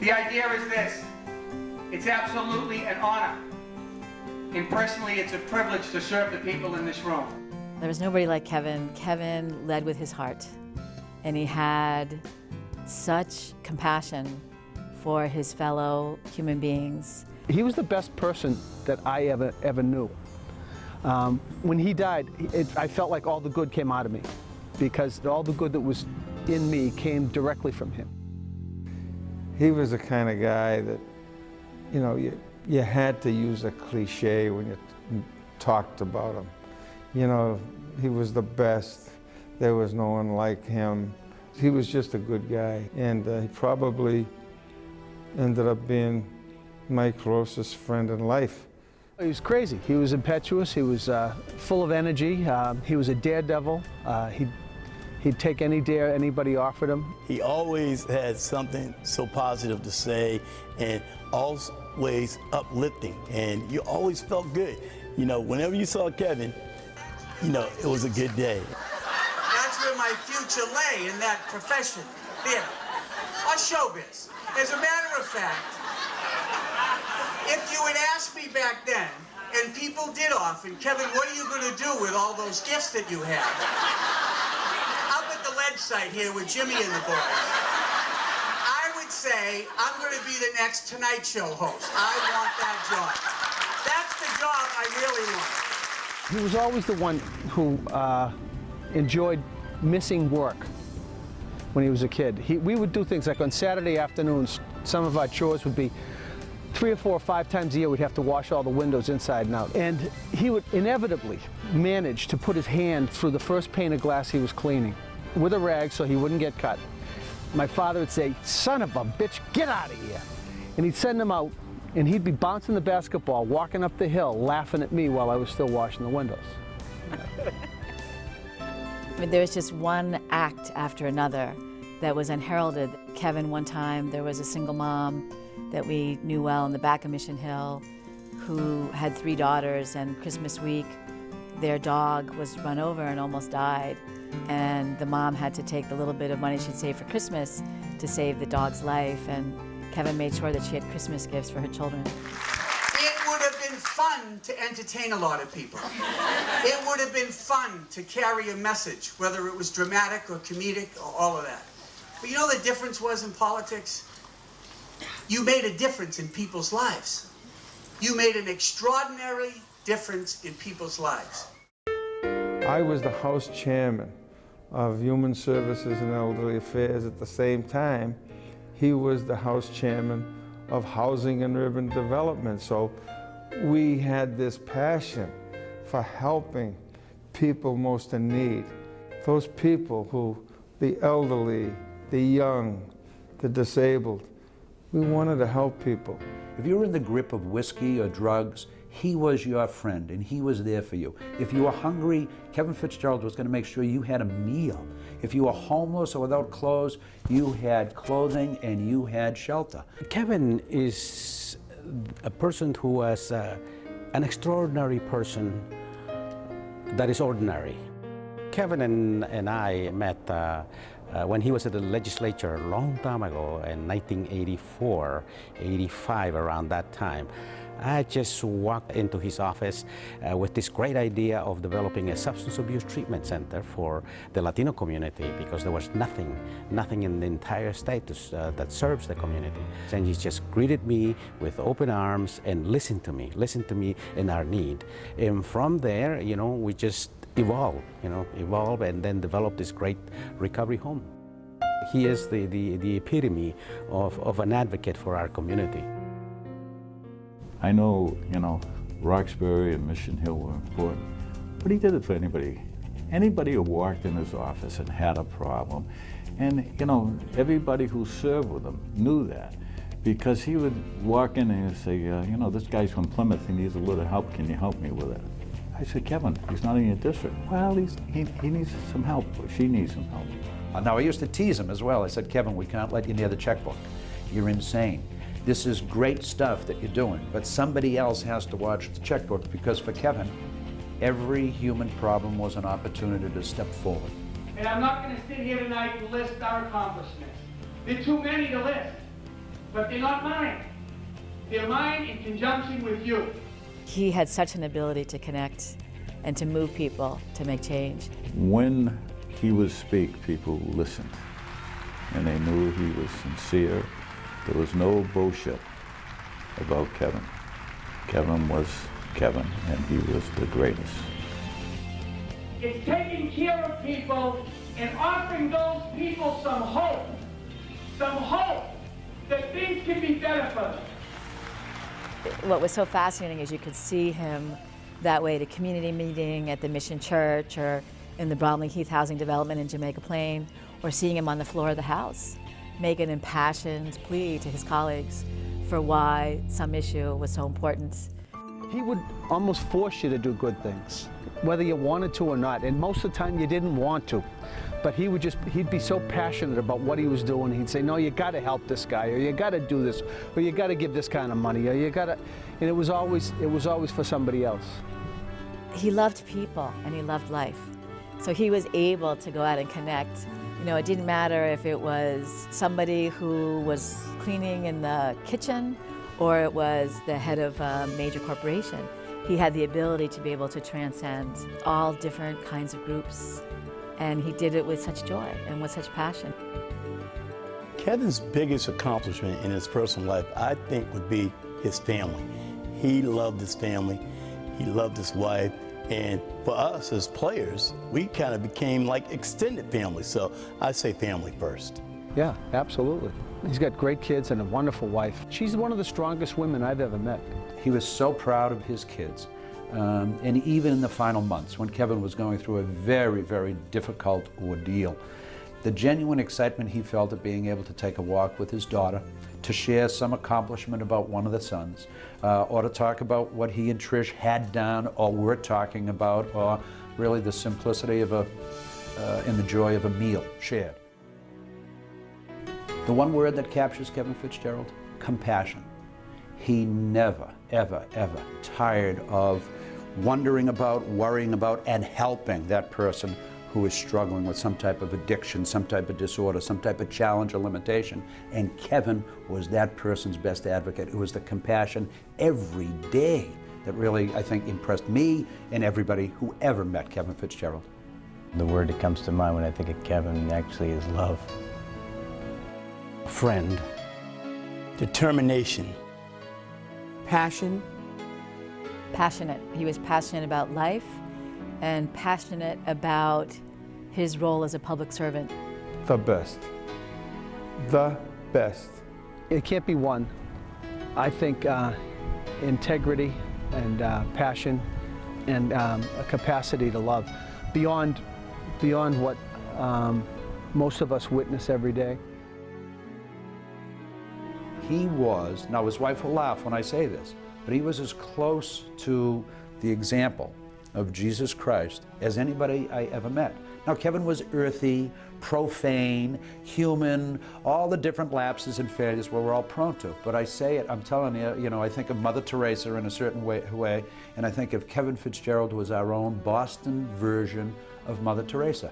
The idea is this. It's absolutely an honor. And personally, it's a privilege to serve the people in this room. There was nobody like Kevin. Kevin led with his heart, and he had such compassion for his fellow human beings. He was the best person that I ever knew. When he died, I felt like all the good came out of me, because all the good that was in me came directly from him. He was the kind of guy that, you know, you had to use a cliche when you talked about him. You know, he was the best. There was no one like him. He was just a good guy, and he probably ended up being my closest friend in life. He was crazy. He was impetuous. He was full of energy. He was a daredevil. He'd take any dare anybody offered him. He always had something so positive to say, and always uplifting, and you always felt good. You know, whenever you saw Kevin, you know, it was a good day. That's where my future lay, in that profession, theater, or showbiz. As a matter of fact, if you had asked me back then, and people did often, Kevin, what are you going to do with all those gifts that you have? Up at the ledge site here with Jimmy and the boys, I would say, I'm going to be the next Tonight Show host. I want that job. That's the job I really want. He was always the one who enjoyed missing work when he was a kid. We would do things like on Saturday afternoons, some of our chores would be 3 or 4 or 5 times a year we'd have to wash all the windows inside and out. And he would inevitably manage to put his hand through the first pane of glass he was cleaning with a rag so he wouldn't get cut. My father would say, "Son of a bitch, get out of here." And he'd send him out, and he'd be bouncing the basketball, walking up the hill, laughing at me while I was still washing the windows. I mean, there was just one act after another that was unheralded. Kevin, one time, there was a single mom that we knew well in the back of Mission Hill who had 3 daughters, and Christmas week, their dog was run over and almost died. And the mom had to take the little bit of money she'd saved for Christmas to save the dog's life, and Kevin made sure that she had Christmas gifts for her children. It would have been fun to entertain a lot of people. It would have been fun to carry a message, whether it was dramatic or comedic or all of that. But you know the difference was in politics? You made a difference in people's lives. You made an extraordinary difference in people's lives. I was the House Chairman of Human Services and Elderly Affairs at the same time. He was the House Chairman of Housing and Urban Development. So we had this passion for helping people most in need. Those people who, the elderly, the young, the disabled, we wanted to help people. If you were in the grip of whiskey or drugs, he was your friend and he was there for you. If you were hungry, Kevin Fitzgerald was going to make sure you had a meal. If you were homeless or without clothes, you had clothing and you had shelter. Kevin is a person who was an extraordinary person that is ordinary. Kevin and I met when he was at the legislature a long time ago in 1984, 85, around that time. I just walked into his office with this great idea of developing a substance abuse treatment center for the Latino community, because there was nothing in the entire state that serves the community. And he just greeted me with open arms and listened to me and our need. And from there, you know, we just evolve and then develop this great recovery home. He is the epitome of an advocate for our community. I know, you know, Roxbury and Mission Hill were important, but he did it for anybody. Anybody who walked in his office and had a problem. And, you know, everybody who served with him knew that, because he would walk in and he'd say, you know, this guy's from Plymouth, he needs a little help, can you help me with it? I said, Kevin, he's not in your district. Well, he needs some help, or she needs some help. Now, I used to tease him as well. I said, Kevin, we can't let you near the checkbook. You're insane. This is great stuff that you're doing, but somebody else has to watch the checkbook, because for Kevin, every human problem was an opportunity to step forward. And I'm not going to sit here tonight and list our accomplishments. They're too many to list. but they're not mine. They're mine in conjunction with you. He had such an ability to connect and to move people to make change. When he would speak, people listened, and they knew he was sincere. There was no bullshit about Kevin. Kevin was Kevin, and he was the greatest. It's taking care of people and offering those people some hope that things can be better for them. What was so fascinating is you could see him that way at a community meeting at the Mission Church or in the Bromley Heath Housing Development in Jamaica Plain, or seeing him on the floor of the House make an impassioned plea to his colleagues for why some issue was so important. He would almost force you to do good things, whether you wanted to or not, and most of the time you didn't want to. But he'd be so passionate about what he was doing. He'd say, no, you gotta help this guy, or you gotta do this, or you gotta give this kind of money, or you gotta, and it was always for somebody else. He loved people and he loved life. So he was able to go out and connect. You know, it didn't matter if it was somebody who was cleaning in the kitchen or it was the head of a major corporation. He had the ability to be able to transcend all different kinds of groups, and he did it with such joy and with such passion. Kevin's biggest accomplishment in his personal life, I think, would be his family. He loved his family, he loved his wife, and for us as players, we kind of became like extended family, so I say family first. Yeah, absolutely. He's got great kids and a wonderful wife. She's one of the strongest women I've ever met. He was so proud of his kids. And even in the final months, when Kevin was going through a very, very difficult ordeal, the genuine excitement he felt at being able to take a walk with his daughter, to share some accomplishment about one of the sons, or to talk about what he and Trish had done or were talking about, or really the simplicity of and the joy of a meal shared. The one word that captures Kevin Fitzgerald: compassion. He never, ever, ever tired of wondering about, worrying about, and helping that person who is struggling with some type of addiction, some type of disorder, some type of challenge or limitation. And Kevin was that person's best advocate. It was the compassion every day that really, I think, impressed me and everybody who ever met Kevin Fitzgerald. The word that comes to mind when I think of Kevin actually is love. Friend. Determination. Passion. Passionate. He was passionate about life and passionate about his role as a public servant. The best. The best. It can't be one. I think integrity and passion and a capacity to love beyond what most of us witness every day. He was, now his wife will laugh when I say this, but he was as close to the example of Jesus Christ as anybody I ever met. Now, Kevin was earthy, profane, human, all the different lapses and failures we're all prone to. But I say it, I'm telling you, I think of Mother Teresa in a certain way, and I think of Kevin Fitzgerald was our own Boston version of Mother Teresa.